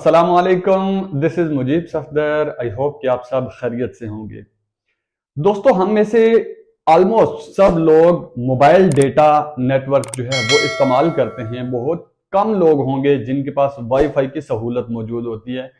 अस्सलाम वालेकुम, this is Mujeeb Safdar. I hope कि आप सब खैरियत से होंगे। दोस्तों, हम में से ऑलमोस्ट सब लोग मोबाइल डेटा नेटवर्क जो है वो इस्तेमाल करते हैं। बहुत कम लोग होंगे जिनके पास वाईफाई की सहूलत मौजूद होती है।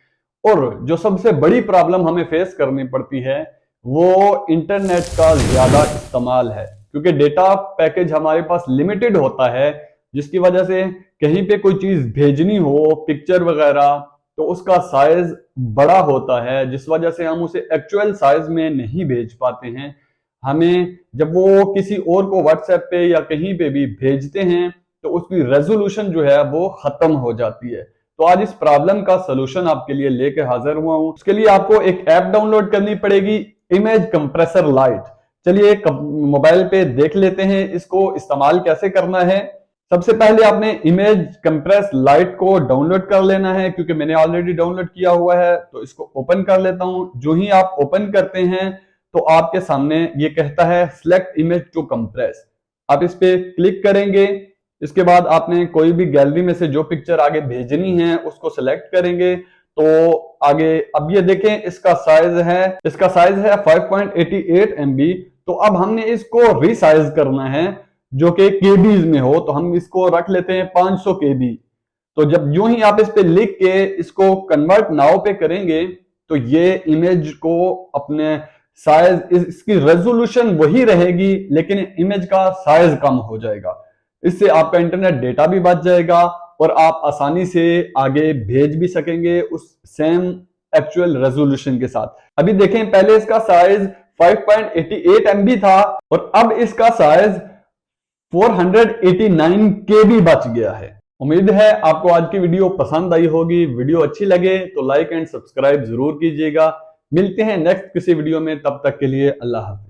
और जो सबसे बड़ी प्रॉब्लम हमें फेस करनी पड़ती है वो इंटरनेट का ज्यादा इस्तेमाल है, क्योंकि डेटा पैकेज हमारे पास लिमिटेड होता है, जिसकी वजह से कहीं पे कोई चीज भेजनी हो, पिक्चर वगैरह, तो उसका साइज बड़ा होता है, जिस वजह से हम उसे एक्चुअल साइज में नहीं भेज पाते हैं। हमें जब वो किसी और को व्हाट्सएप पे या कहीं पे भी भेजते हैं तो उसकी रेजोल्यूशन जो है वो खत्म हो जाती है। तो आज इस प्रॉब्लम का सलूशन आपके लिए लेके हाजिर हुआ हूं। उसके लिए आपको एक ऐप डाउनलोड करनी पड़ेगी, इमेज कंप्रेसर लाइट। चलिए मोबाइल पे देख लेते हैं इसको इस्तेमाल कैसे करना है। सबसे पहले आपने इमेज कंप्रेस लाइट को डाउनलोड कर लेना है, क्योंकि मैंने ऑलरेडी डाउनलोड किया हुआ है। तो इसको ओपन कर लेता हूं। जो ही आप ओपन करते हैं तो आपके सामने ये कहता है सिलेक्ट इमेज टू कंप्रेस। आप इस पे क्लिक करेंगे। इसके बाद आपने कोई भी गैलरी में से जो पिक्चर आगे भेजनी है उसको सिलेक्ट करेंगे। तो आगे अब ये देखें, इसका साइज है 5.88 MB। तो अब हमने इसको रिसाइज करना है जो कि केबीज में हो, तो हम इसको रख लेते हैं 500 KB। तो जब यूं ही आप इस पे लिख के इसको कन्वर्ट नाउ पे करेंगे तो ये इमेज को अपने साइज, इसकी रेजोल्यूशन वही रहेगी लेकिन इमेज का साइज कम हो जाएगा। इससे आपका इंटरनेट डेटा भी बच जाएगा और आप आसानी से आगे भेज भी सकेंगे उस सेम एक्चुअल रेजोल्यूशन के साथ। अभी देखें, पहले इसका साइज 5.88 MB था और अब इसका साइज 489 KB बच गया है। उम्मीद है आपको आज की वीडियो पसंद आई होगी। वीडियो अच्छी लगे तो लाइक एंड सब्सक्राइब जरूर कीजिएगा। मिलते हैं नेक्स्ट किसी वीडियो में, तब तक के लिए अल्लाह हाफिज।